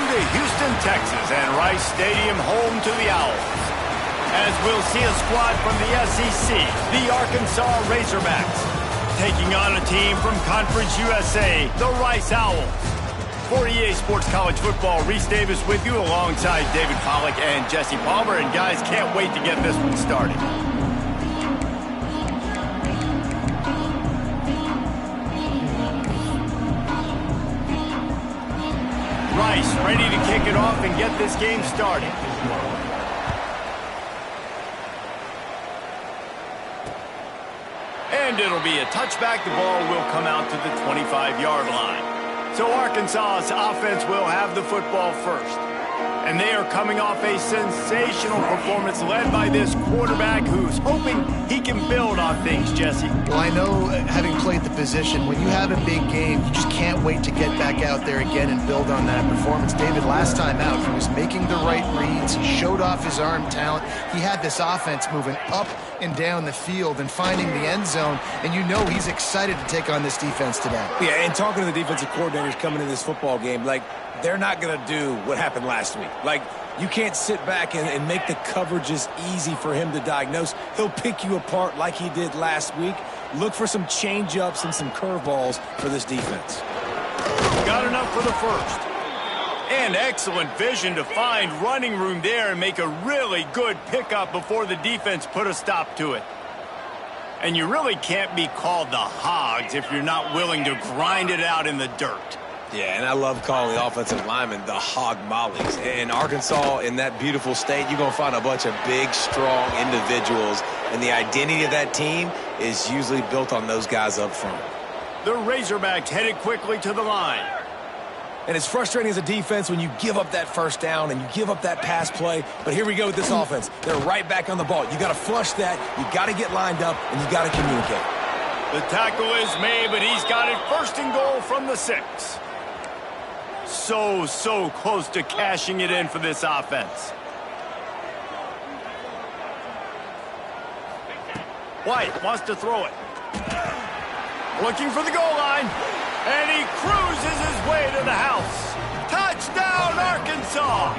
Welcome to Houston, Texas, and Rice Stadium, home to the Owls. As we'll see a squad from the SEC, the Arkansas Razorbacks, taking on a team from Conference USA, the Rice Owls. For EA Sports College Football, Reese Davis with you alongside David Pollack and Jesse Palmer. And guys, can't wait to get this one started. Rice ready to kick it off and get this game started. And it'll be a touchback. The ball will come out to the 25-yard line. So Arkansas's offense will have the football first. And they are coming off a sensational performance led by this quarterback who's hoping he can build on things, Jesse. Well, I know, having played the position, when you have a big game, you just can't wait to get back out there again and build on that performance. David, last time out, he was making the right reads. He showed off his arm talent. He had this offense moving up and down the field and finding the end zone, and you know he's excited to take on this defense today. Yeah, and talking to the defensive coordinators coming into this football game, like, they're not going to do what happened last week. Like, you can't sit back and make the coverages easy for him to diagnose. He'll pick you apart like he did last week. Look for some change-ups and some curveballs for this defense. Got enough for the first. And excellent vision to find running room there and make a really good pickup before the defense put a stop to it. And you really can't be called the Hogs if you're not willing to grind it out in the dirt. Yeah, and I love calling the offensive linemen the hog mollies. In Arkansas, in that beautiful state, you're going to find a bunch of big, strong individuals, and the identity of that team is usually built on those guys up front. The Razorbacks headed quickly to the line. And it's frustrating as a defense when you give up that first down and you give up that pass play. But here we go with this offense. They're right back on the ball. You got to flush that, you got to get lined up, and you got to communicate. The tackle is made, but he's got it first and goal from the 6. So close to cashing it in for this offense. White wants to throw it. Looking for the goal line. And he cruises his way to the house. Touchdown, Arkansas!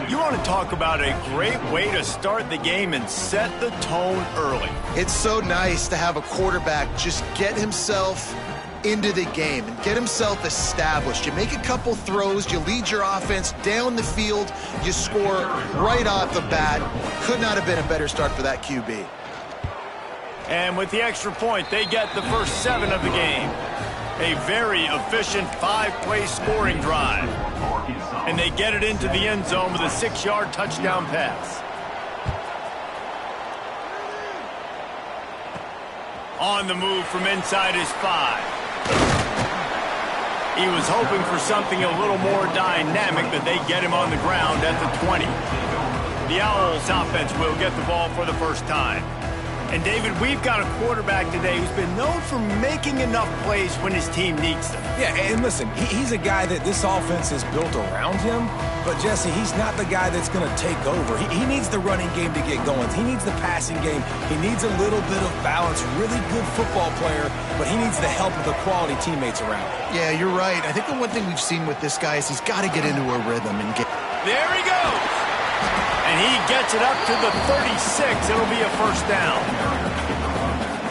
You want to talk about a great way to start the game and set the tone early. It's so nice to have a quarterback just get himself into the game and get himself established. You make a couple throws, you lead your offense down the field, you score right off the bat. Could not have been a better start for that QB. And with the extra point, they get the first 7 of the game. A very efficient 5-play scoring drive. And they get it into the end zone with a 6-yard touchdown pass. On the move from inside his 5. He was hoping for something a little more dynamic, but they get him on the ground at the 20. The Owls offense will get the ball for the first time. And, David, we've got a quarterback today who's been known for making enough plays when his team needs them. Yeah, and listen, he's a guy that this offense is built around him. But, Jesse, he's not the guy that's going to take over. He needs the running game to get going. He needs the passing game. He needs a little bit of balance. Really good football player, but he needs the help of the quality teammates around him. Yeah, you're right. I think the one thing we've seen with this guy is he's got to get into a rhythm and get... There he goes! And he gets it up to the 36. It'll be a first down.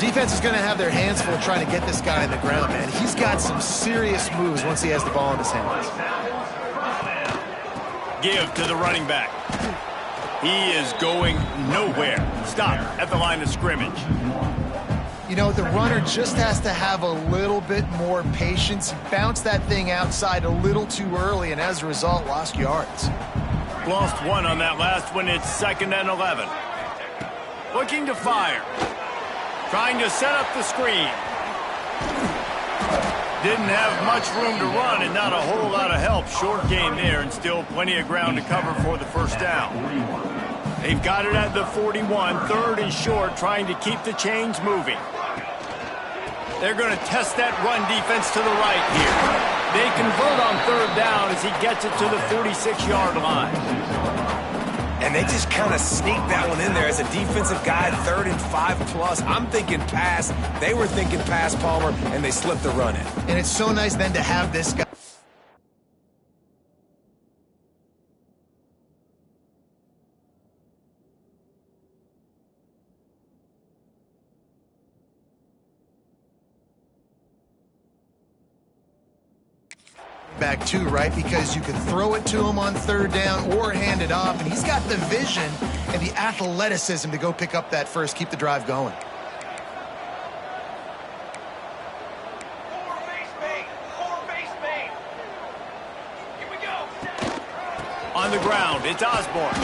Defense is going to have their hands full trying to get this guy on the ground, man. He's got some serious moves once he has the ball in his hands. Give to the running back. He is going nowhere. Stop at the line of scrimmage. You know, the runner just has to have a little bit more patience. He bounced that thing outside a little too early, and as a result, lost yards. Lost 1 on that last one. It's 2nd and 11. Looking to fire. Trying to set up the screen. Didn't have much room to run and not a whole lot of help. Short game there and still plenty of ground to cover for the first down. They've got it at the 41. 3rd and short, trying to keep the chains moving. They're going to test that run defense to the right here. They convert on 3rd down as he gets it to the 46-yard line. And they just kind of sneak that one in there as a defensive guy, 3rd and 5+. I'm thinking pass. They were thinking pass, Palmer, and they slipped the run in. And it's so nice then to have this guy. quarterback too, right? Because you can throw it to him on third down or hand it off, and he's got the vision and the athleticism to go pick up that first, keep the drive going. On the ground, it's Osborne.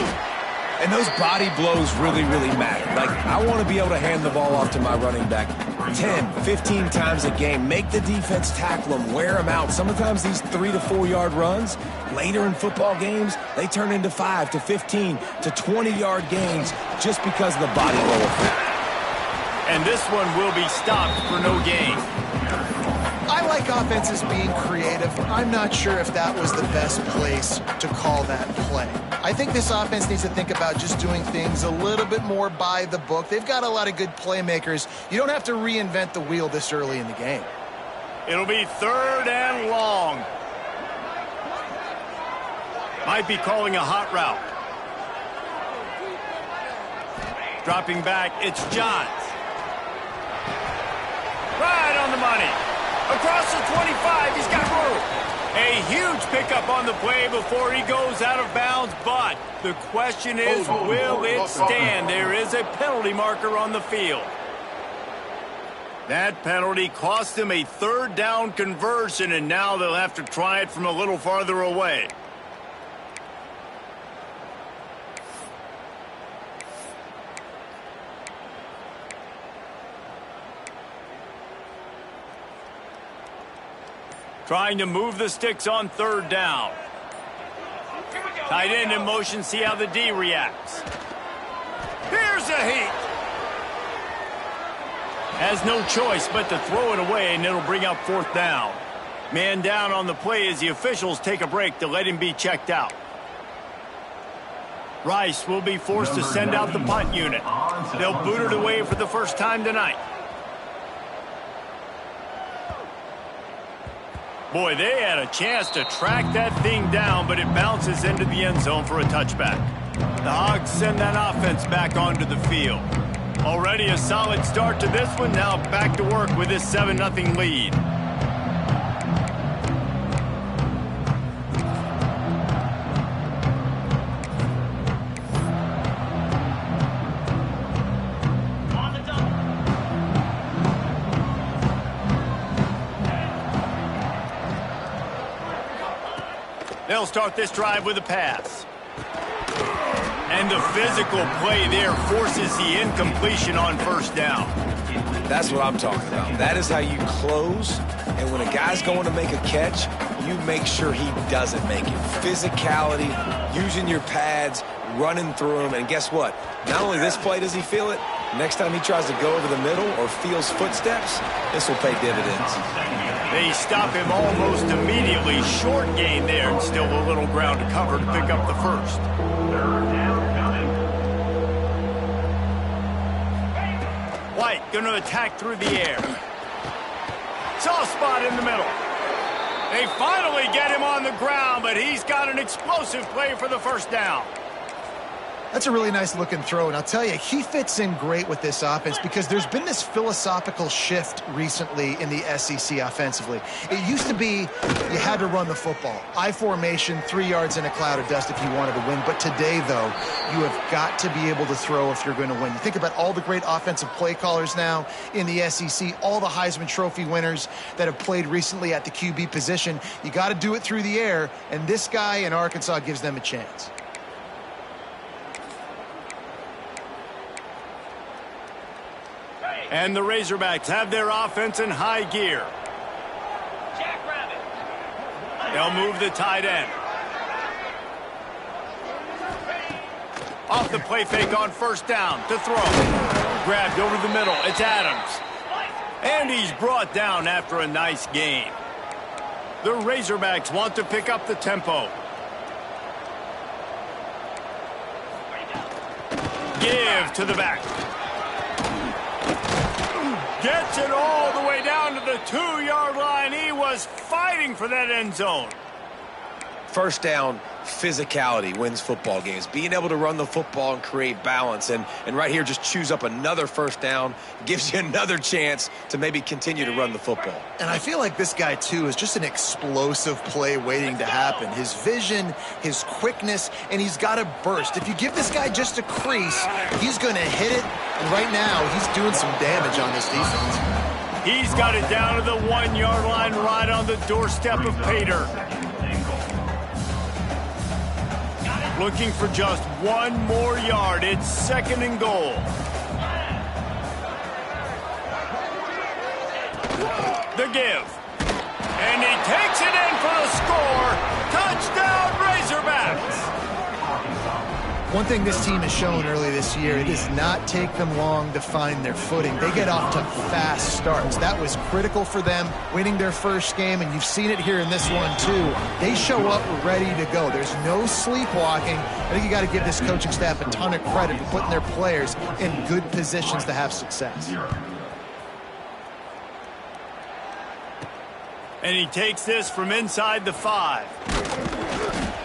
And those body blows really, really matter. Like, I want to be able to hand the ball off to my running back 10, 15 times a game. Make the defense tackle them, wear them out. Sometimes these 3 to 4 yard runs, later in football games, they turn into 5 to 15 to 20-yard gains just because of the body blow effect. And this one will be stopped for no gain. I like offenses being creative. I'm not sure if that was the best place to call that play. I think this offense needs to think about just doing things a little bit more by the book. They've got a lot of good playmakers. You don't have to reinvent the wheel this early in the game. It'll be 3rd and long. Might be calling a hot route. Dropping back, it's Johns. Right on the money. Across the 25, he's got room. A huge pickup on the play before he goes out of bounds, but the question is, will it stand? There is a penalty marker on the field. That penalty cost him a 3rd down conversion, and now they'll have to try it from a little farther away. Trying to move the sticks on 3rd down. Tight end in motion, see how the D reacts. Here's a heat. Has no choice but to throw it away, and it'll bring up 4th down. Man down on the play as the officials take a break to let him be checked out. Rice will be forced to send out the punt unit. They'll boot it away for the first time tonight. Boy, they had a chance to track that thing down, but it bounces into the end zone for a touchback. The Hogs send that offense back onto the field. Already a solid start to this one. Now back to work with this 7-0 lead. They'll start this drive with a pass. And the physical play there forces the incompletion on 1st down. That's what I'm talking about. That is how you close. And when a guy's going to make a catch, you make sure he doesn't make it. Physicality, using your pads, running through them. And guess what? Not only this play does he feel it, next time he tries to go over the middle or feels footsteps, this will pay dividends. They stop him almost immediately. Short gain there, and still a little ground to cover to pick up the 1st. 3rd down coming. White going to attack through the air. Soft spot in the middle. They finally get him on the ground, but he's got an explosive play for the 1st down. That's a really nice looking throw, and I'll tell you, he fits in great with this offense because there's been this philosophical shift recently in the SEC offensively. It used to be you had to run the football. I formation, 3 yards in a cloud of dust if you wanted to win. But today, though, you have got to be able to throw if you're going to win. You think about all the great offensive play callers now in the SEC, all the Heisman Trophy winners that have played recently at the QB position. You got to do it through the air, and this guy in Arkansas gives them a chance. And the Razorbacks have their offense in high gear. They'll move the tight end. Off the play fake on 1st down to throw. Grabbed over the middle. It's Adams. And he's brought down after a nice gain. The Razorbacks want to pick up the tempo. Give to the back. Gets it all the way down to the 2-yard line. He was fighting for that end zone. 1st down, physicality wins football games. Being able to run the football and create balance. And right here, just choose up another first down, gives you another chance to maybe continue to run the football. And I feel like this guy, too, is just an explosive play waiting to happen. His vision, his quickness, and he's got a burst. If you give this guy just a crease, he's going to hit it. And right now, he's doing some damage on this defense. He's got it down to the 1-yard line right on the doorstep of Pater. Looking for just one more yard. It's 2nd and goal. The give. And he takes it in for the score. Touchdown, Razorbacks. One thing this team has shown early this year, it does not take them long to find their footing. They get off to fast starts. That was critical for them, winning their first game, and you've seen it here in this one, too. They show up ready to go. There's no sleepwalking. I think you got to give this coaching staff a ton of credit for putting their players in good positions to have success. And he takes this from inside the 5.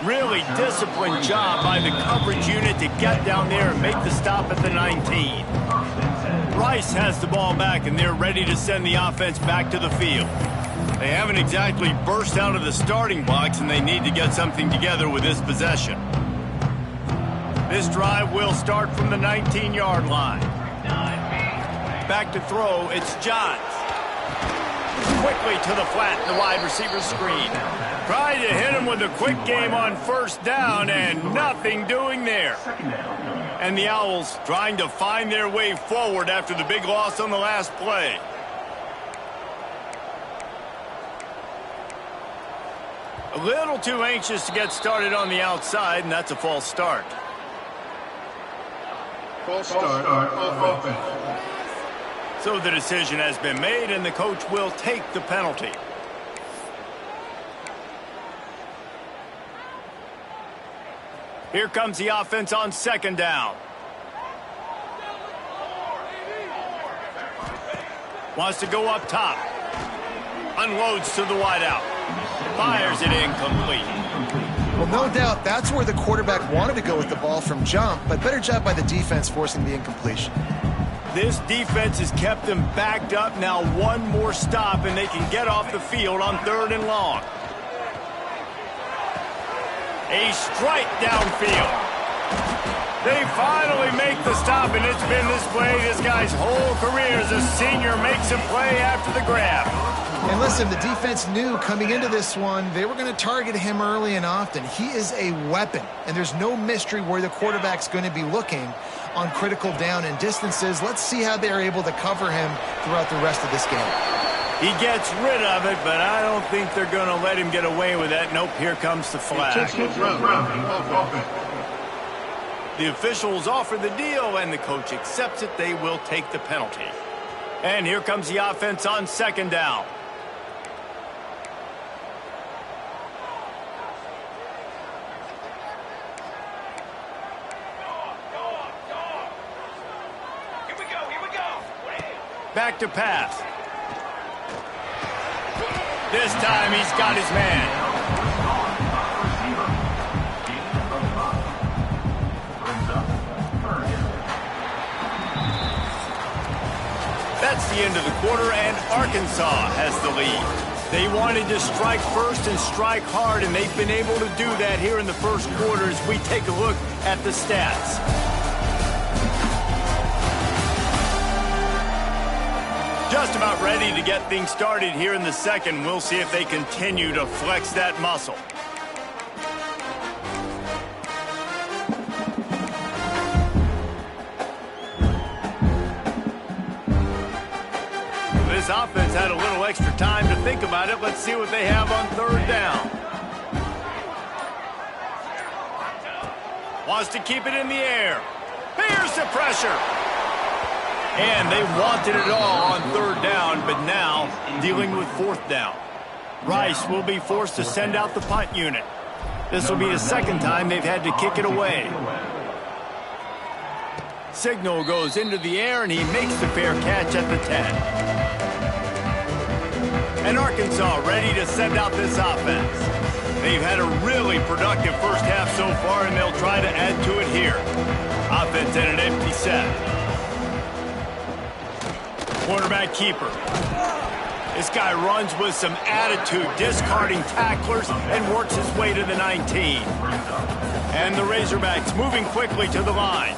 Really disciplined job by the coverage unit to get down there and make the stop at the 19. Rice has the ball back, and they're ready to send the offense back to the field. They haven't exactly burst out of the starting blocks, and they need to get something together with this possession. This drive will start from the 19-yard line. Back to throw, it's Johns. Quickly to the flat, the wide receiver screen. Tried to hit him with a quick game on first down, and nothing doing there. And the Owls trying to find their way forward after the big loss on the last play. A little too anxious to get started on the outside, and that's a false start. False start of offense. So the decision has been made, and the coach will take the penalty. Here comes the offense on 2nd down. Wants to go up top. Unloads to the wideout. Fires it incomplete. Well, no doubt that's where the quarterback wanted to go with the ball from jump, but better job by the defense forcing the incompletion. This defense has kept them backed up. Now one more stop, and they can get off the field on 3rd and long. A strike downfield. They finally make the stop, and it's been this play this guy's whole career as a senior makes a play after the grab. And listen, the defense knew coming into this one, they were going to target him early and often. He is a weapon, and there's no mystery where the quarterback's going to be looking on critical down and distances. Let's see how they're able to cover him throughout the rest of this game. He gets rid of it, but I don't think they're going to let him get away with that. Nope, here comes the flag. The officials offer the deal, and the coach accepts it. They will take the penalty. And here comes the offense on 2nd down. Back to pass. This time he's got his man. That's the end of the quarter, and Arkansas has the lead. They wanted to strike first and strike hard, and they've been able to do that here in the first quarter as we take a look at the stats. Just about ready to get things started here in the second. We'll see if they continue to flex that muscle. This offense had a little extra time to think about it. Let's see what they have on 3rd down. Wants to keep it in the air. Here's the pressure. And they wanted it all on 3rd down, but now dealing with 4th down. Rice will be forced to send out the punt unit. This will be the 2nd time they've had to kick it away. Signal goes into the air, and he makes the fair catch at the 10. And Arkansas ready to send out this offense. They've had a really productive first half so far, and they'll try to add to it here. Offense at an empty set. Quarterback keeper. This guy runs with some attitude, discarding tacklers and works his way to the 19. And the Razorbacks moving quickly to the line.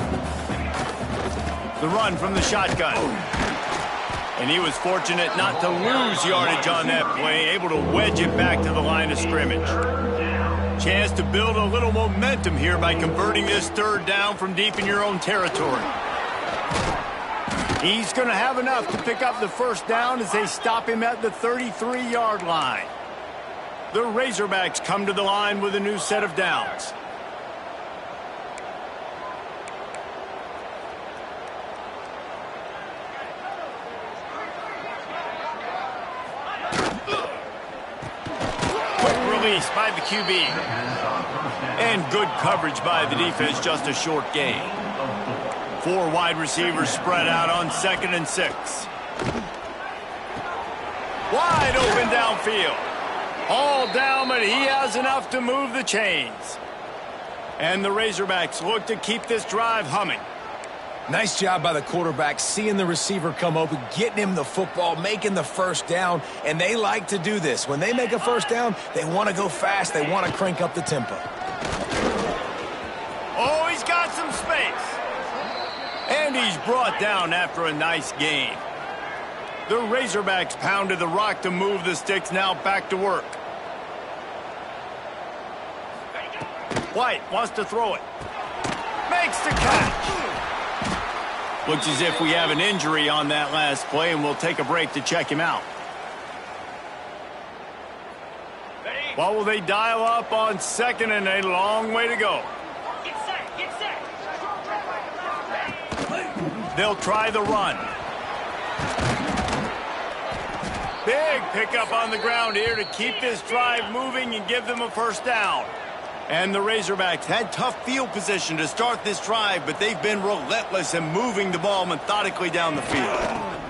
The run from the shotgun. And he was fortunate not to lose yardage on that play, able to wedge it back to the line of scrimmage. Chance to build a little momentum here by converting this third down from deep in your own territory. He's going to have enough to pick up the first down as they stop him at the 33-yard line. The Razorbacks come to the line with a new set of downs. Release by the QB. And good coverage by the defense, just a short gain. 4 wide receivers spread out on 2nd and 6. Wide open downfield. All down, but he has enough to move the chains. And the Razorbacks look to keep this drive humming. Nice job by the quarterback, seeing the receiver come open, getting him the football, making the first down, and they like to do this. When they make a first down, they want to go fast, they want to crank up the tempo. Oh, he's got some space. And he's brought down after a nice gain. The Razorbacks pounded the rock to move the sticks, now back to work. White wants to throw it. Makes the catch. Looks as if we have an injury on that last play, and we'll take a break to check him out. What will they dial up on 2nd and a long way to go? Get set, get set. They'll try the run. Big pickup on the ground here to keep this drive moving and give them a first down. And the Razorbacks had tough field position to start this drive, but they've been relentless in moving the ball methodically down the field.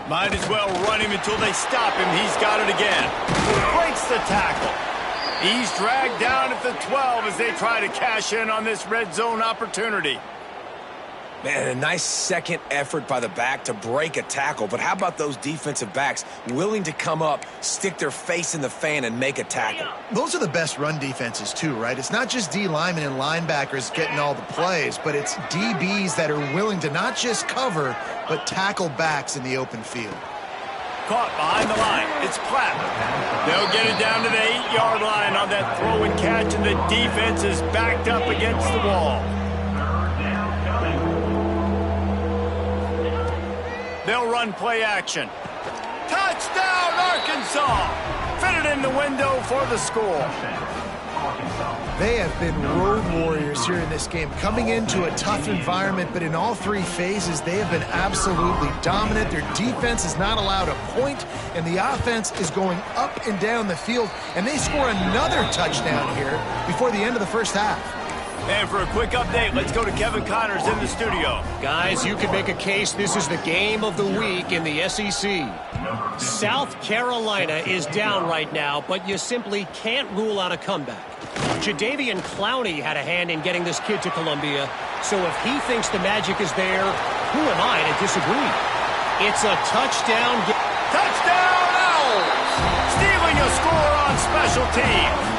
Might as well run him until they stop him. He's got it again. Breaks the tackle. He's dragged down at the 12 as they try to cash in on this red zone opportunity. Man, a nice second effort by the back to break a tackle. But how about those defensive backs willing to come up, stick their face in the fan, and make a tackle? Those are the best run defenses, too, right? It's not just D linemen and linebackers getting all the plays, but it's DBs that are willing to not just cover, but tackle backs in the open field. Caught behind the line. It's Platt. They'll get it down to the 8-yard line on that throw and catch, and the defense is backed up against the wall. They'll run play action. Touchdown, Arkansas! Fitted in the window for the score. They have been road warriors here in this game, coming into a tough environment, but in all 3 phases, they have been absolutely dominant. Their defense is not allowed a point, and the offense is going up and down the field, and they score another touchdown here before the end of the first half. And for a quick update, let's go to Kevin Connors in the studio. Guys, you can make a case this is the game of the week in the SEC. South Carolina is down right now, but you simply can't rule out a comeback. Jadeveon Clowney had a hand in getting this kid to Columbia, so if he thinks the magic is there, who am I to disagree? It's a touchdown. Touchdown Owls! Stealing a score on special teams.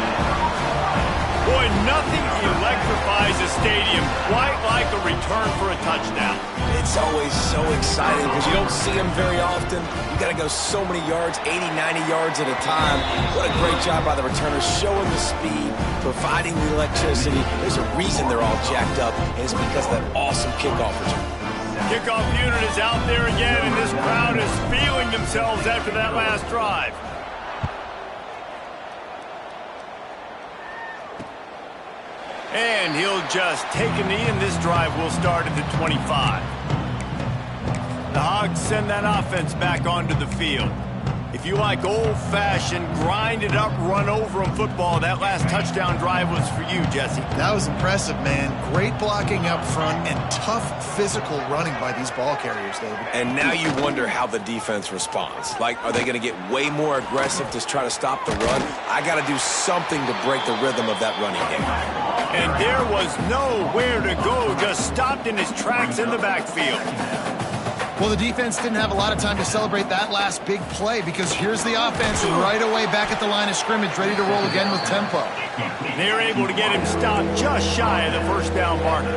Boy, nothing electrifies a stadium quite like a return for a touchdown. It's always so exciting because you don't see them very often. You got to go so many yards, 80, 90 yards at a time. What a great job by the returners, showing the speed, providing the electricity. There's a reason they're all jacked up, and it's because of that awesome kickoff return. Kickoff unit is out there again, and this crowd is feeling themselves after that last drive. And he'll just take a knee, and this drive will start at the 25. The Hogs send that offense back onto the field. If you like old-fashioned, grind-it-up, run-over-'em football, that last touchdown drive was for you, Jesse. That was impressive, man. Great blocking up front and tough physical running by these ball carriers, David. And now you wonder how the defense responds. Like, are they going to get way more aggressive to try to stop the run? I got to do something to break the rhythm of that running game. And there was nowhere to go, just stopped in his tracks in the backfield. Well, the defense didn't have a lot of time to celebrate that last big play because here's the offense right away back at the line of scrimmage, ready to roll again with tempo. They're able to get him stopped just shy of the first down marker.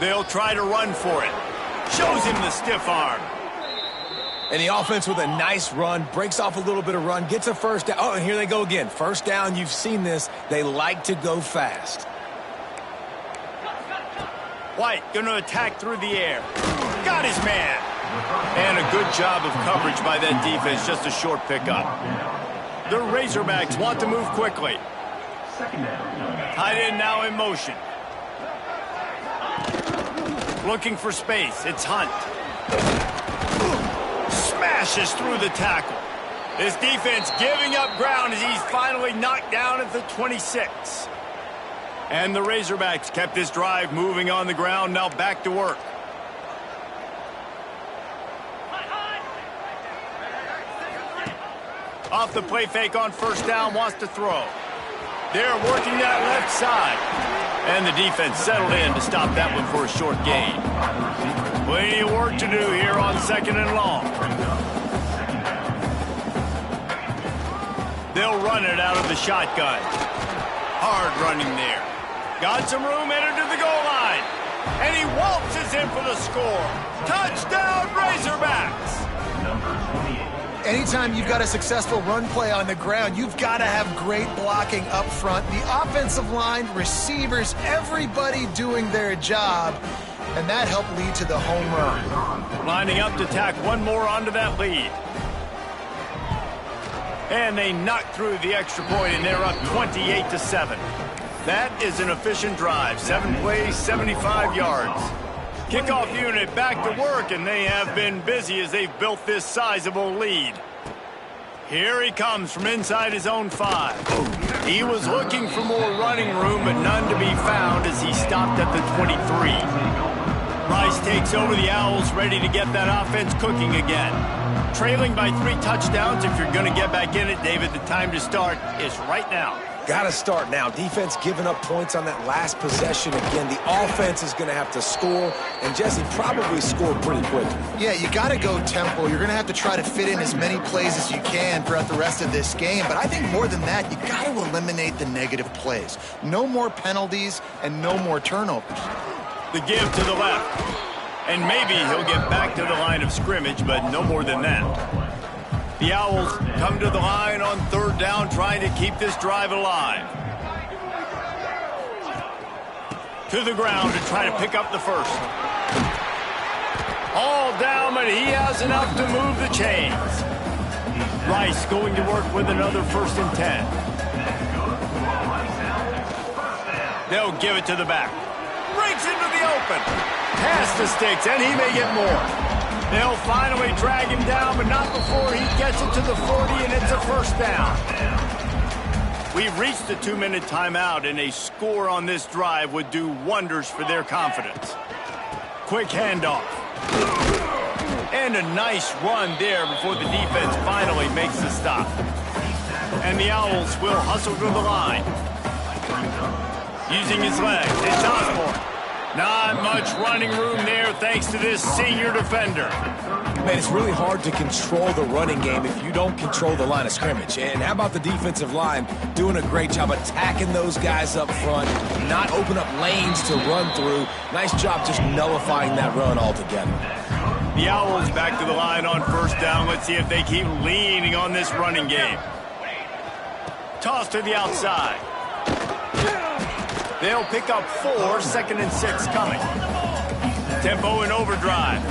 They'll try to run for it. Shows him the stiff arm. And the offense with a nice run, breaks off a little bit of run, gets a first down. Oh, and here they go again. First down, you've seen this. They like to go fast. White gonna attack through the air. Got his man. And a good job of coverage by that defense, just a short pickup. The Razorbacks want to move quickly. Tight end now in motion. Looking for space, it's Hunt. Smashes through the tackle. This defense giving up ground as he's finally knocked down at the 26. And the Razorbacks kept this drive moving on the ground, now back to work. Off the play fake on first down, wants to throw. They're working that left side. And the defense settled in to stop that one for a short gain. Plenty of work to do here on second and long. They'll run it out of the shotgun. Hard running there. Got some room, entered to the goal line. And he waltzes in for the score. Touchdown, Razorbacks! Anytime you've got a successful run play on the ground, you've got to have great blocking up front. The offensive line, receivers, everybody doing their job. And that helped lead to the home run. Lining up to tack one more onto that lead. And they knock through the extra point, and they're up 28-7. That is an efficient drive. 7 plays, 75 yards. Kickoff unit back to work, and they have been busy as they've built this sizable lead. Here he comes from inside his own 5. He was looking for more running room, but none to be found as he stopped at the 23. Rice takes over the Owls, ready to get that offense cooking again. Trailing by 3 touchdowns. If you're going to get back in it, David, the time to start is right now. Got to start now. Defense giving up points on that last possession. Again, the offense is going to have to score, and Jesse probably scored pretty quickly. Yeah, you got to go tempo. You're going to have to try to fit in as many plays as you can throughout the rest of this game. But I think more than that, you got to eliminate the negative plays. No more penalties and no more turnovers. The give to the left. And maybe he'll get back to the line of scrimmage, but no more than that. The Owls come to the line on third down, trying to keep this drive alive. To the ground to try to pick up the first. All down, but he has enough to move the chains. Rice going to work with another 1st and 10. They'll give it to the back. Breaks into the open. Past the sticks, and he may get more. They'll finally drag him down, but not before he gets it to the 40, and it's a first down. We've reached the 2-minute timeout, and a score on this drive would do wonders for their confidence. Quick handoff. And a nice run there before the defense finally makes the stop. And the Owls will hustle to the line. Using his legs, it's Osborne. Not much running room there thanks to this senior defender. Man, it's really hard to control the running game if you don't control the line of scrimmage. And how about the defensive line doing a great job attacking those guys up front, not open up lanes to run through. Nice job just nullifying that run altogether. The Owls back to the line on first down. Let's see if they keep leaning on this running game. Toss to the outside. They'll pick up 4, 2nd and 6 coming. Tempo and overdrive.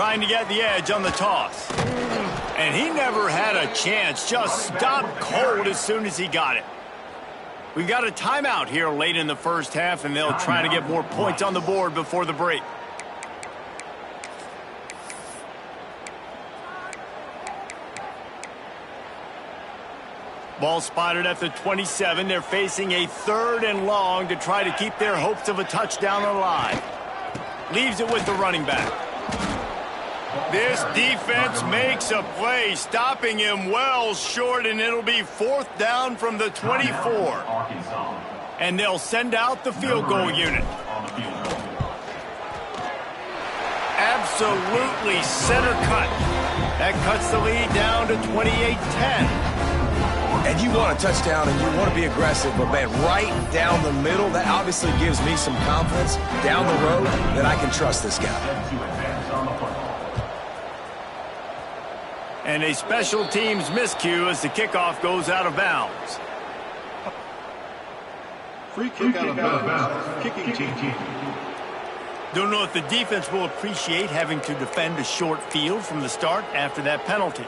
trying to get the edge on the toss. And he never had a chance, just stopped cold as soon as he got it. We've got a timeout here late in the first half, and they'll try to get more points on the board before the break. Ball spotted at the 27. They're facing a 3rd and long to try to keep their hopes of a touchdown alive. Leaves it with the running back. This defense makes a play, stopping him well short, and it'll be 4th down from the 24. And they'll send out the field goal unit. Absolutely center cut. That cuts the lead down to 28-10. And you want a touchdown and you want to be aggressive, but man, right down the middle, that obviously gives me some confidence down the road that I can trust this guy. And a special teams miscue as the kickoff goes out of bounds. Free kick out of bounds. Kicking team. Don't know if the defense will appreciate having to defend a short field from the start after that penalty.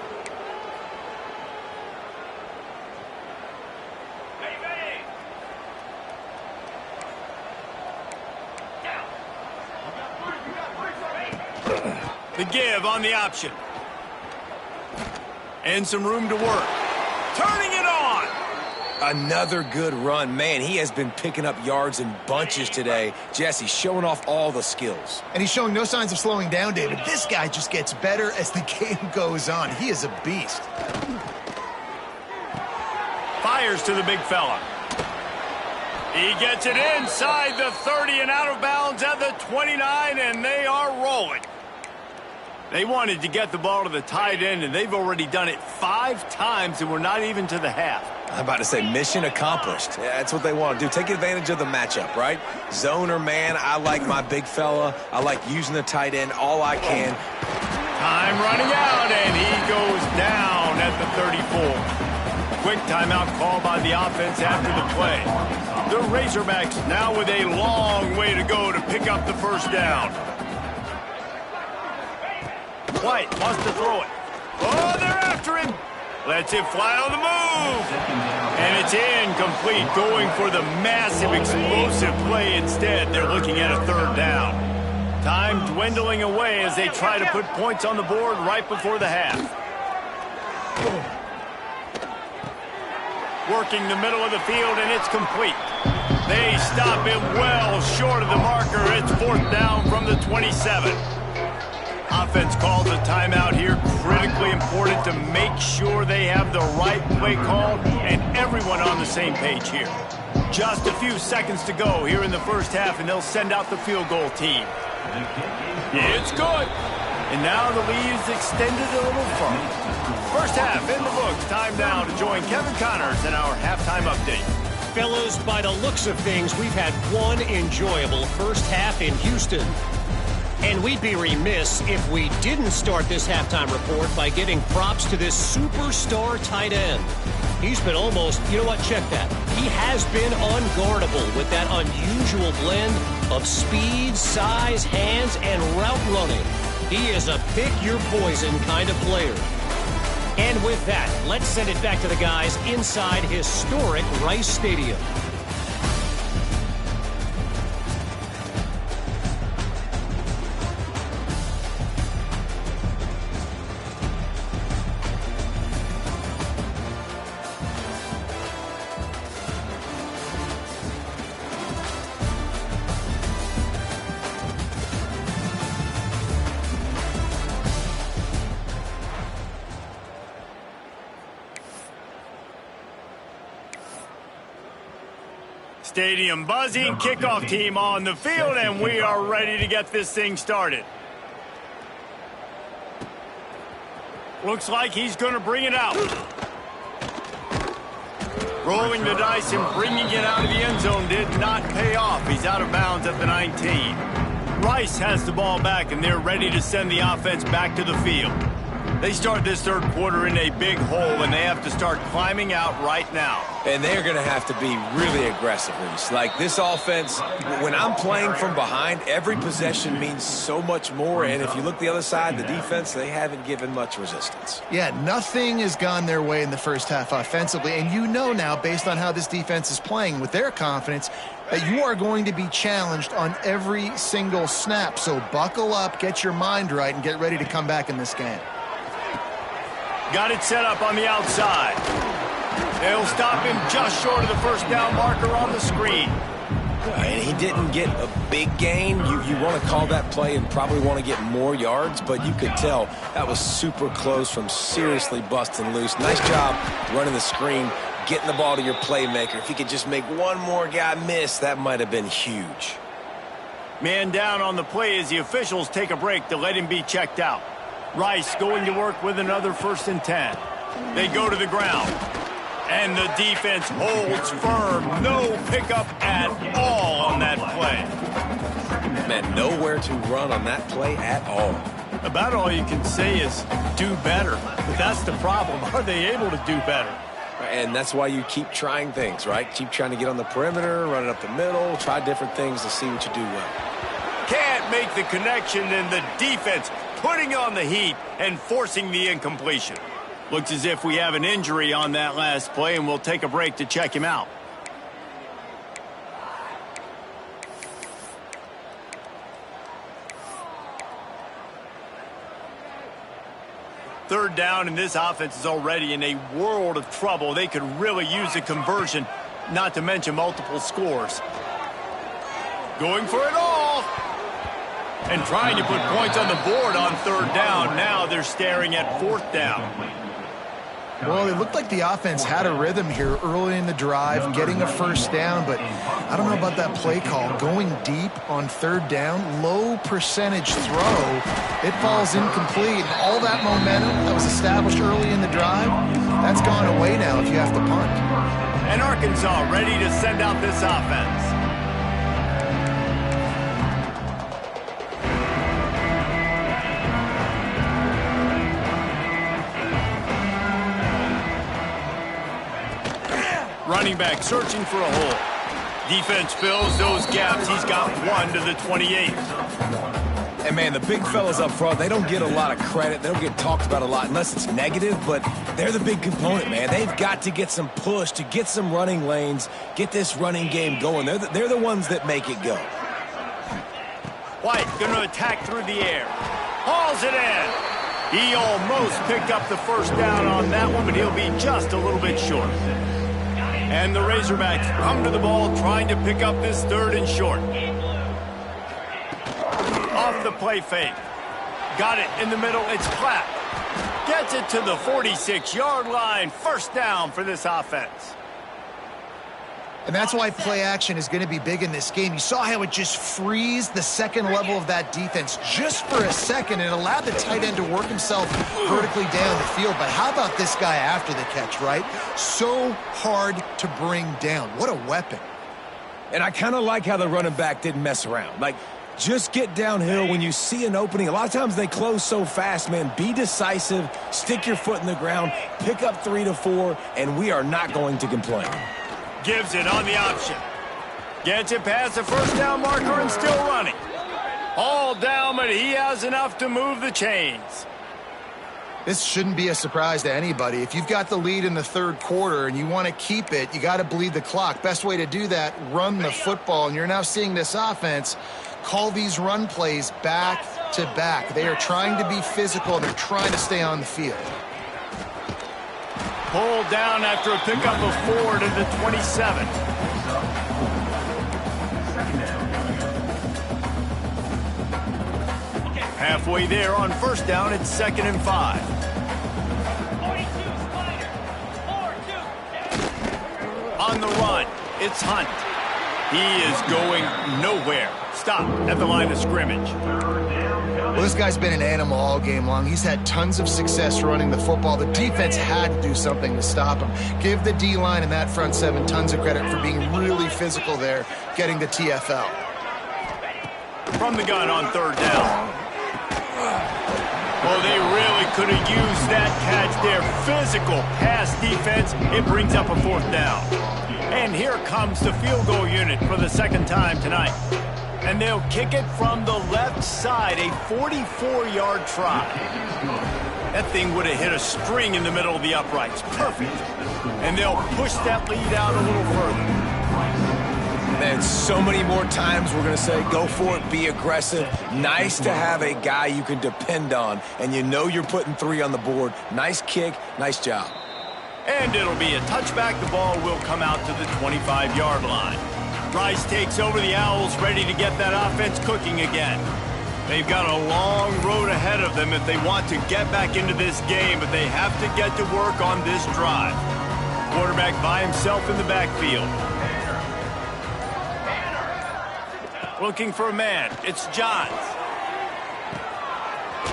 The give on the option. And some room to work. Turning it on. Another good run. Man, he has been picking up yards in bunches today. Jesse showing off all the skills. And he's showing no signs of slowing down, David. This guy just gets better as the game goes on. He is a beast. Fires to the big fella. He gets it inside the 30 and out of bounds at the 29, and they are rolling. They wanted to get the ball to the tight end, and they've already done it 5 times, and we're not even to the half. I'm about to say mission accomplished. Yeah, that's what they want to do. Take advantage of the matchup, right? Zone or man, I like my big fella. I like using the tight end all I can. Time running out, and he goes down at the 34. Quick timeout call by the offense after the play. The Razorbacks now with a long way to go to pick up the first down. White wants to throw it. Oh, they're after him. Lets it fly on the move. And it's incomplete, going for the massive explosive play instead. They're looking at a 3rd down. Time dwindling away as they try to put points on the board right before the half. Working the middle of the field, and it's complete. They stop him well short of the marker. It's 4th down from the 27. Offense calls a timeout here. Critically important to make sure they have the right play call and everyone on the same page here. Just a few seconds to go here in the first half, and they'll send out the field goal team. It's good. And now the lead is extended a little further. First half in the books. Time now to join Kevin Connors in our halftime update. Fellas, by the looks of things, we've had one enjoyable first half in Houston. And we'd be remiss if we didn't start this halftime report by getting props to this superstar tight end. He's been almost, you know what, check that. He has been unguardable with that unusual blend of speed, size, hands, and route running. He is a pick-your-poison kind of player. And with that, let's send it back to the guys inside historic Rice Stadium. Stadium buzzing, kickoff team on the field, and we are ready to get this thing started. Looks like he's going to bring it out. Rolling the dice and bringing it out of the end zone did not pay off. He's out of bounds at the 19. Rice has the ball back, and they're ready to send the offense back to the field. They start this third quarter in a big hole, and they have to start climbing out right now. And they're going to have to be really aggressive, Reese. Like, this offense, when I'm playing from behind, every possession means so much more. And if you look the other side, the defense, they haven't given much resistance. Yeah, nothing has gone their way in the first half offensively. And you know now, based on how this defense is playing with their confidence, that you are going to be challenged on every single snap. So buckle up, get your mind right, and get ready to come back in this game. Got it set up on the outside. They'll stop him just short of the first down marker on the screen. And he didn't get a big gain. You want to call that play and probably want to get more yards, but you could tell that was super close from seriously busting loose. Nice job running the screen, getting the ball to your playmaker. If he could just make one more guy miss, that might have been huge. Man down on the play as the officials take a break to let him be checked out. Rice going to work with another 1st and 10. They go to the ground. And the defense holds firm. No pickup at all on that play. Man, nowhere to run on that play at all. About all you can say is do better. But that's the problem. Are they able to do better? And that's why you keep trying things, right? Keep trying to get on the perimeter, run it up the middle, try different things to see what you do well. Can't make the connection, and the defense putting on the heat and forcing the incompletion. Looks as if we have an injury on that last play, and we'll take a break to check him out. Third down, and this offense is already in a world of trouble. They could really use a conversion, not to mention multiple scores. Going for it all. And trying to put points on the board on third down. Now they're staring at 4th down. Well, it looked like the offense had a rhythm here early in the drive, getting a 1st down, but I don't know about that play call. Going deep on 3rd down, low percentage throw, it falls incomplete. And all that momentum that was established early in the drive, that's gone away now if you have to punt. And Arkansas ready to send out this offense. Running back searching for a hole. Defense fills those gaps. He's got 1 to the 28. And, man, the big fellas up front, they don't get a lot of credit. They don't get talked about a lot unless it's negative, but they're the big component, man. They've got to get some push, to get some running lanes, get this running game going. They're the ones that make it go. White going to attack through the air. Hauls it in. He almost picked up the 1st down on that one, but he'll be just a little bit short. And the Razorbacks come to the ball trying to pick up this 3rd and short. Off the play fake. Got it in the middle. It's Clapp. Gets it to the 46-yard line. 1st down for this offense. And that's why play action is going to be big in this game. You saw how it just frees the second level of that defense just for a second. It allowed the tight end to work himself vertically down the field. But how about this guy after the catch, right? So hard to bring down. What a weapon. And I kind of like how the running back didn't mess around. Like, just get downhill when you see an opening. A lot of times they close so fast, man. Be decisive, stick your foot in the ground, pick up 3 to 4, and we are not going to complain. Gives it on the option. Gets it past the 1st down marker and still running. All down, but he has enough to move the chains. This shouldn't be a surprise to anybody. If you've got the lead in the 3rd quarter and you want to keep it, you got to bleed the clock. Best way to do that, run the football. And you're now seeing this offense call these run plays back to back. They are trying to be physical. They're trying to stay on the field. Pulled down after a pickup of 4 to the 27. Halfway there on 1st down, it's 2nd and 5. 42, Spider. 4-2. On the run, it's Hunt. He is going nowhere. Stop at the line of scrimmage. Well, this guy's been an animal all game long. He's had tons of success running the football. The defense had to do something to stop him. Give the D-line and that front 7 tons of credit for being really physical there, getting the TFL. From the gun on 3rd down. Oh, they really could have used that catch there. Physical pass defense. It brings up a 4th down. And here comes the field goal unit for the 2nd time tonight. And they'll kick it from the left side, a 44-yard try. That thing would have hit a string in the middle of the uprights. Perfect. And they'll push that lead out a little further. Man, so many more times we're going to say, go for it, be aggressive. Nice to have a guy you can depend on, and you know you're putting 3 on the board. Nice kick, nice job. And it'll be a touchback. The ball will come out to the 25-yard line. Rice takes over. The Owls ready to get that offense cooking again. They've got a long road ahead of them if they want to get back into this game, but they have to get to work on this drive. Quarterback by himself in the backfield. Looking for a man. It's Johns.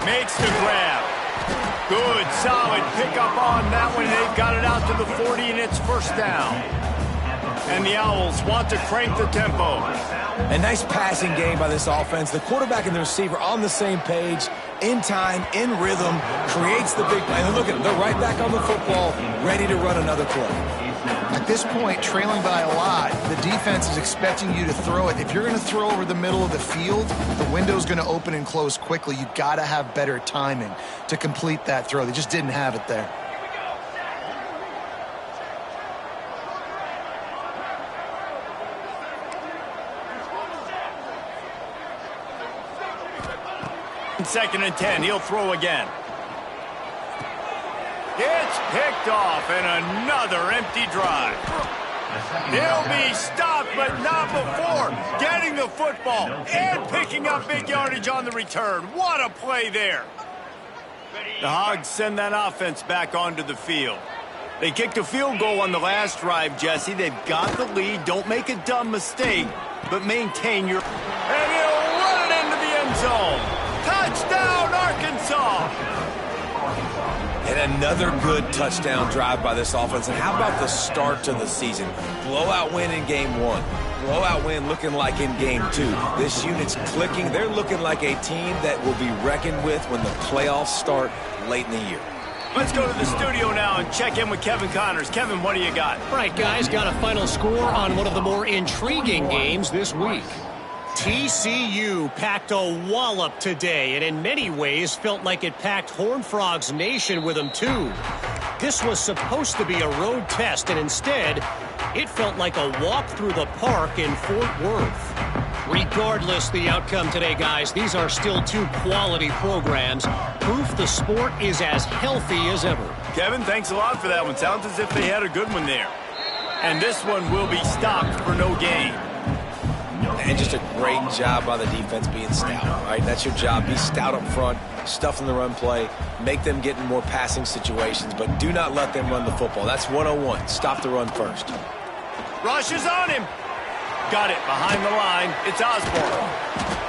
Makes the grab. Good, solid pickup on that one. They've got it out to the 40, and it's 1st down. And the Owls want to crank the tempo. A nice passing game by this offense. The quarterback and the receiver on the same page, in time, in rhythm, creates the big play. And look at them, they're right back on the football, ready to run another play. At this point, trailing by a lot, the defense is expecting you to throw it. If you're going to throw over the middle of the field, the window's going to open and close quickly. You've got to have better timing to complete that throw. They just didn't have it there. Second and 10. He'll throw again. It's picked off, and another empty drive. They'll be stopped, but not before getting the football and picking up big yardage on the return. What a play there. The Hogs send that offense back onto the field. They kicked a field goal on the last drive, Jesse. They've got the lead. Don't make a dumb mistake, but maintain your... And he'll run it into the end zone. Touchdown, Arkansas! And another good touchdown drive by this offense. And how about the start to the season? Blowout win in game 1. Blowout win looking like in game 2. This unit's clicking. They're looking like a team that will be reckoned with when the playoffs start late in the year. Let's go to the studio now and check in with Kevin Connors. Kevin, what do you got? All right, guys, got a final score on one of the more intriguing games this week. TCU packed a wallop today, and in many ways felt like it packed Horned Frogs Nation with them, too. This was supposed to be a road test, and instead, it felt like a walk through the park in Fort Worth. Regardless the outcome today, guys, these are still 2 quality programs. Proof the sport is as healthy as ever. Kevin, thanks a lot for that one. Sounds as if they had a good one there. And this one will be stopped for no gain. And just a great job by the defense being stout, right? That's your job. Be stout up front, stuff in the run play, make them get in more passing situations, but do not let them run the football. That's 101. Stop the run first. Rush is on him. Got it behind the line. It's Osborne.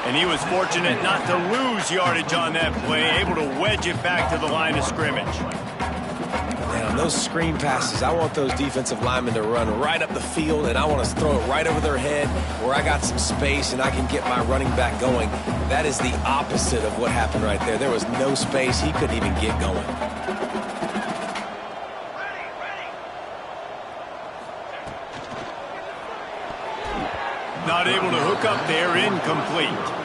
And he was fortunate not to lose yardage on that play, able to wedge it back to the line of scrimmage. And on those screen passes, I want those defensive linemen to run right up the field, and I want to throw it right over their head where I got some space and I can get my running back going. That is the opposite of what happened right there. There was no space. He couldn't even get going. Not able to hook up there, incomplete.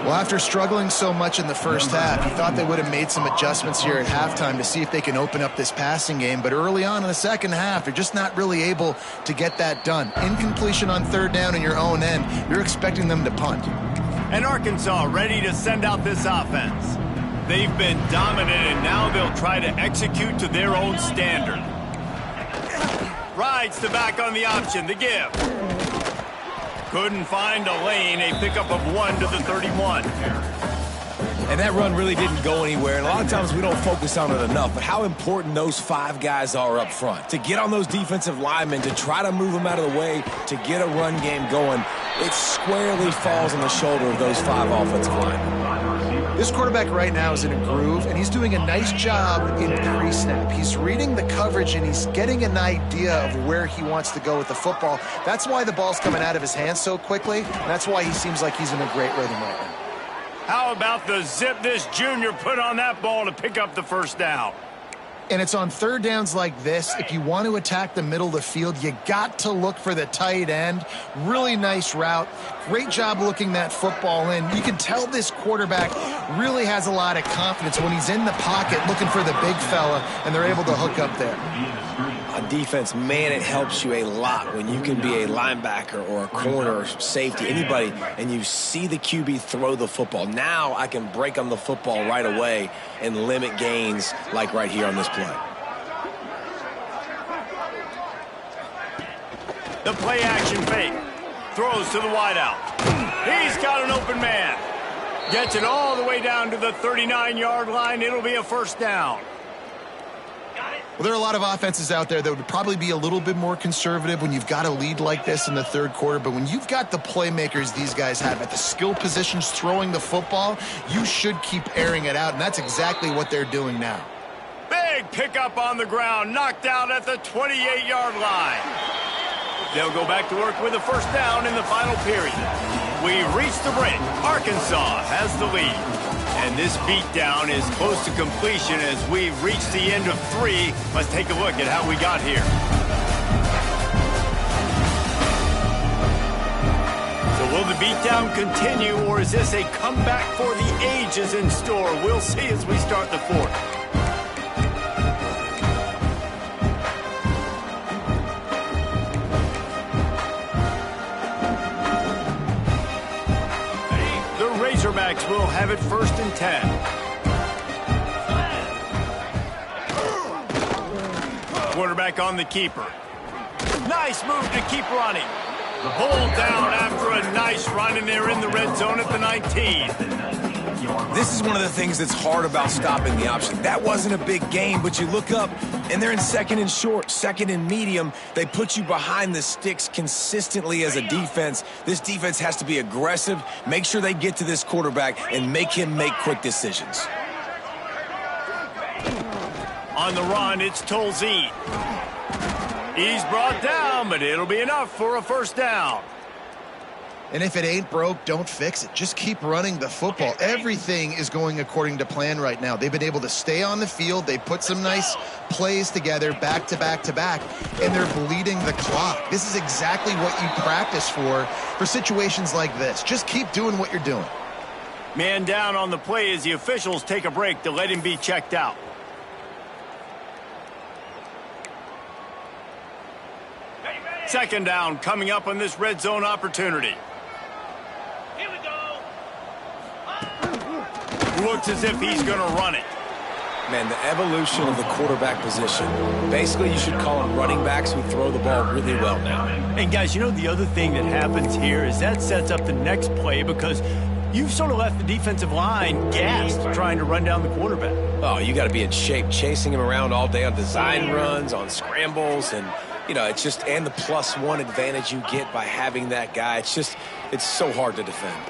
Well, after struggling so much in the first half, you thought they would have made some adjustments here at halftime to see if they can open up this passing game. But early on in the second half, they're just not really able to get that done. Incompletion on 3rd down in your own end, you're expecting them to punt. And Arkansas ready to send out this offense. They've been dominant, and now they'll try to execute to their own standard. Rides to back on the option, the give. Couldn't find a lane, a pickup of 1 to the 31. And that run really didn't go anywhere. And a lot of times we don't focus on it enough. But how important those 5 guys are up front. To get on those defensive linemen, to try to move them out of the way, to get a run game going, it squarely falls on the shoulder of those 5 offensive linemen. This quarterback right now is in a groove, and he's doing a nice job in pre-snap. He's reading the coverage, and he's getting an idea of where he wants to go with the football. That's why the ball's coming out of his hands so quickly, and that's why he seems like he's in a great rhythm right now. How about the zip this junior put on that ball to pick up the first down? And it's on third downs like this. If you want to attack the middle of the field, you got to look for the tight end. Really nice route. Great job looking that football in. You can tell this quarterback really has a lot of confidence when he's in the pocket looking for the big fella, and they're able to hook up there. On defense, man, it helps you a lot when you can be a linebacker or a corner or safety, anybody, and you see the QB throw the football. Now I can break on the football right away and limit gains like right here on this play. The play action fake. Throws to the wideout. He's got an open man. Gets it all the way down to the 39-yard line. It'll be a first down. Well, there are a lot of offenses out there that would probably be a little bit more conservative when you've got a lead like this in the third quarter. But when you've got the playmakers these guys have at the skill positions throwing the football, you should keep airing it out. And that's exactly what they're doing now. Big pickup on the ground. Knocked out at the 28-yard line. They'll go back to work with a first down in the final period. We've reached the break. Arkansas has the lead. And this beatdown is close to completion as we've reached the end of 3. Let's take a look at how we got here. So will the beatdown continue, or is this a comeback for the ages in store? We'll see as we start the fourth. Razorbacks will have it 1st and 10. Quarterback on the keeper. Nice move to keep running. Hold down after a nice run, and they're in the red zone at the 19. This is one of the things that's hard about stopping the option. That wasn't a big gain, but you look up, and they're in 2nd and short, 2nd and medium. They put you behind the sticks consistently as a defense. This defense has to be aggressive, make sure they get to this quarterback, and make him make quick decisions. On the run, it's Tolzien. He's brought down, but it'll be enough for a first down. And if it ain't broke, don't fix it. Just keep running the football. Everything is going according to plan right now. They've been able to stay on the field. They put some nice plays together back to back to back, and they're bleeding the clock. This is exactly what you practice for situations like this. Just keep doing what you're doing. Man down on the play as the officials take a break to let him be checked out. Second down coming up on this red zone opportunity. Here we go. Looks as if he's going to run it. Man, the evolution of the quarterback position. Basically, you should call them running backs who throw the ball really well now. And guys, you know the other thing that happens here is that sets up the next play because you've sort of left the defensive line gassed trying to run down the quarterback. Oh, you got to be in shape, chasing him around all day on design runs, on scrambles, and you know, it's just, and the +1 advantage you get by having that guy. It's just, it's so hard to defend.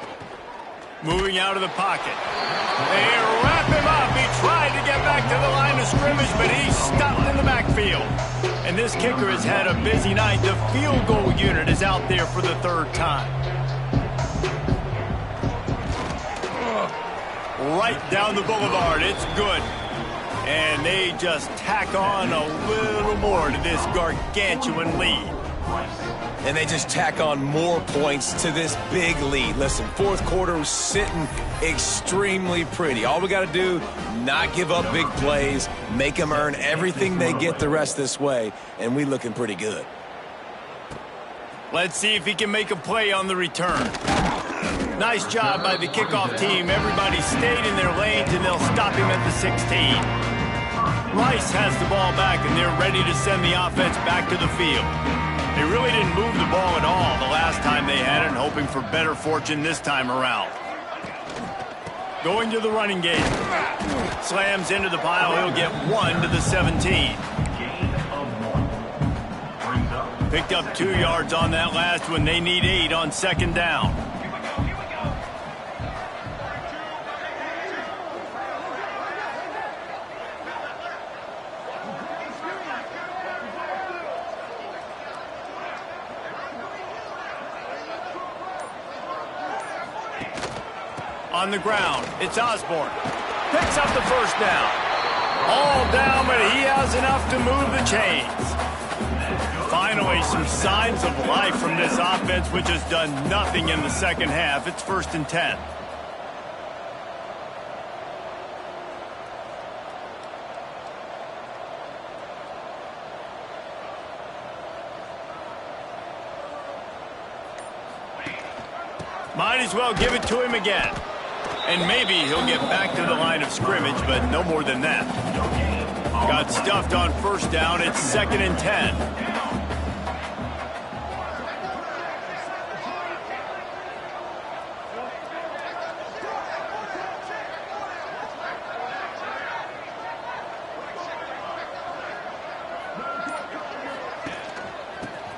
Moving out of the pocket. They wrap him up. He tried to get back to the line of scrimmage, but he's stopped in the backfield. And this kicker has had a busy night. The field goal unit is out there for the 3rd time. Right down the boulevard. It's good. And they just tack on a little more to this gargantuan lead. And they just tack on more points to this big lead. Listen, 4th quarter was sitting extremely pretty. All we got to do, not give up big plays, make them earn everything they get the rest this way, and we looking pretty good. Let's see if he can make a play on the return. Nice job by the kickoff team. Everybody stayed in their lanes, and they'll stop him at the 16. Rice has the ball back, and they're ready to send the offense back to the field. They really didn't move the ball at all the last time they had it, and hoping for better fortune this time around. Going to the running game. Slams into the pile. He'll get 1 to the 17. Picked up 2 yards on that last one. They need 8 on 2nd down. On the ground, it's Osborne. Picks up the first down. All down, but he has enough to move the chains. Finally, some signs of life from this offense, which has done nothing in the second half. It's 1st and 10. Might as well give it to him again. And maybe he'll get back to the line of scrimmage, but no more than that. Got stuffed on first down. It's 2nd and 10.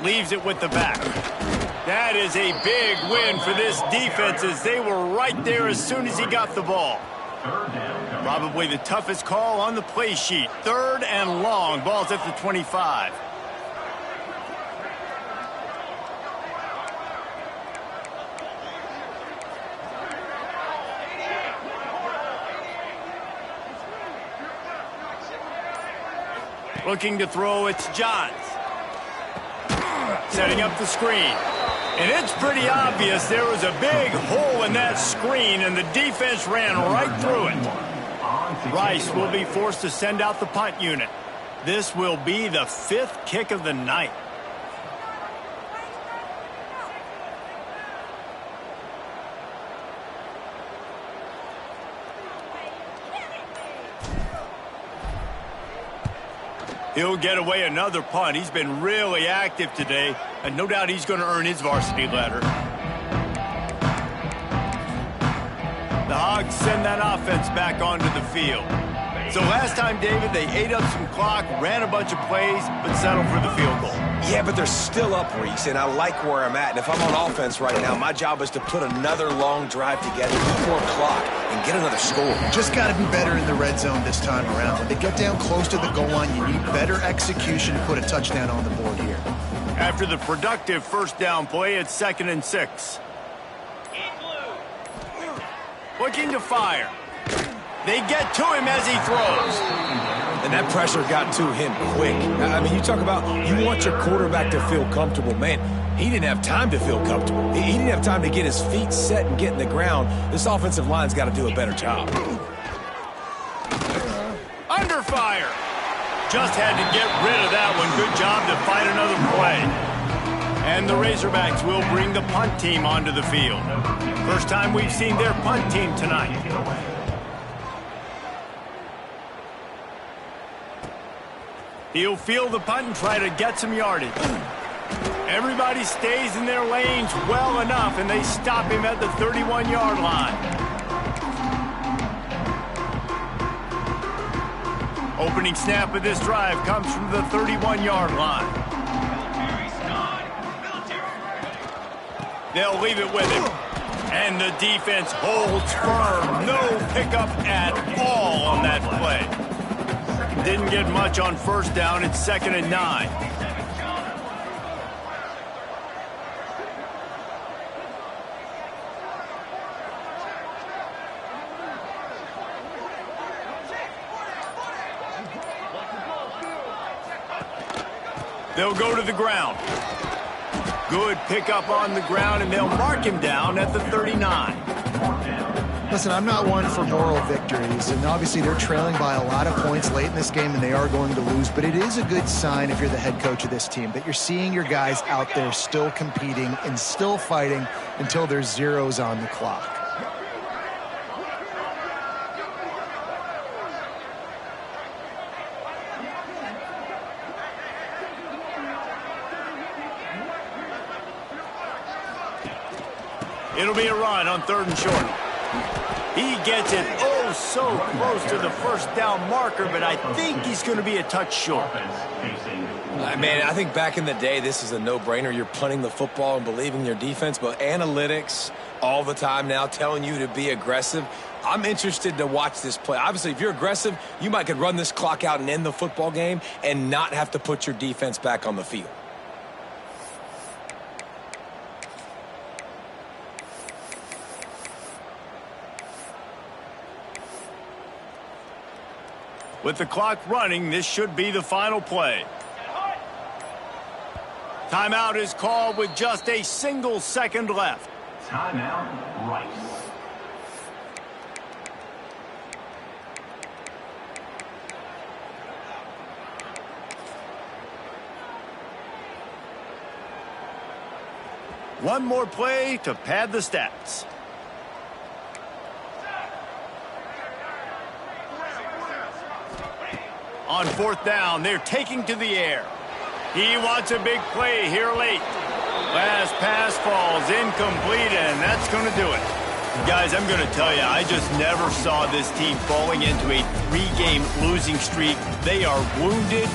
Leaves it with the back. That is a big win for this defense as they were right there as soon as he got the ball. Probably the toughest call on the play sheet. 3rd and long. Ball's at the 25. Looking to throw, it's Johns. Setting up the screen. And it's pretty obvious there was a big hole in that screen, and the defense ran right through it. Rice will be forced to send out the punt unit. This will be the 5th kick of the night. He'll get away another punt. He's been really active today, and no doubt he's going to earn his varsity letter. The Hogs send that offense back onto the field. So last time, David, they ate up some clock, ran a bunch of plays, but settled for the field goal. Yeah, but they're still up, Reese, and I like where I'm at. And if I'm on offense right now, my job is to put another long drive together, eat more clock, and get another score. Just got to be better in the red zone this time around. When they get down close to the goal line, you need better execution to put a touchdown on the board here. After the productive first down play, it's 2nd and 6. Looking to fire. They get to him as he throws. And that pressure got to him quick. I mean, you talk about you want your quarterback to feel comfortable. Man, he didn't have time to feel comfortable. He didn't have time to get his feet set and get in the ground. This offensive line's got to do a better job. Under fire. Just had to get rid of that one. Good job to fight another play. And the Razorbacks will bring the punt team onto the field. First time we've seen their punt team tonight. He'll field the punt and try to get some yardage. Everybody stays in their lanes well enough, and they stop him at the 31-yard line. Opening snap of this drive comes from the 31-yard line. They'll leave it with him. And the defense holds firm. No pickup at all on that play. Didn't get much on first down. It's 2nd and 9. They'll go to the ground. Good pickup on the ground, and they'll mark him down at the 39. Listen, I'm not one for moral victories, and obviously they're trailing by a lot of points late in this game, and they are going to lose, but it is a good sign if you're the head coach of this team that you're seeing your guys out there still competing and still fighting until there's zeros on the clock. It'll be a run on 3rd and short. He gets it oh so close to the first down marker, but I think he's going to be a touch short. Man, I think back in the day, this is a no-brainer. You're punting the football and believing in your defense, but analytics all the time now telling you to be aggressive. I'm interested to watch this play. Obviously, if you're aggressive, you might could run this clock out and end the football game and not have to put your defense back on the field. With the clock running, this should be the final play. Timeout is called with just a single second left. Timeout, Rice. One more play to pad the stats. On fourth down, they're taking to the air. He wants a big play here late. Last pass falls incomplete, and that's going to do it. Guys, I'm going to tell you, I just never saw this team falling into a 3-game losing streak. They are wounded,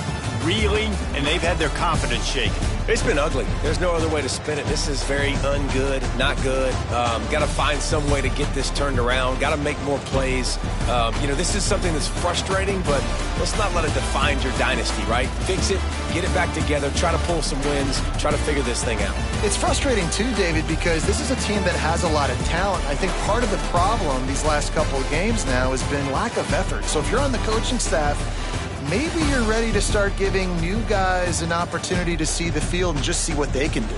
reeling, and they've had their confidence shaken. It's been ugly. There's no other way to spin it. This is very ungood, not good. Got to find some way to get this turned around. Got to make more plays. This is something that's frustrating, but let's not let it define your dynasty, right? Fix it, get it back together, try to pull some wins, try to figure this thing out. It's frustrating too, David, because this is a team that has a lot of talent. I think part of the problem these last couple of games now has been lack of effort. So if you're on the coaching staff, maybe you're ready to start giving new guys an opportunity to see the field and just see what they can do.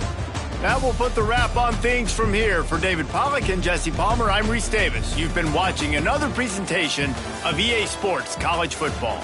Now we'll put the wrap on things from here. For David Pollack and Jesse Palmer, I'm Reese Davis. You've been watching another presentation of EA Sports College Football.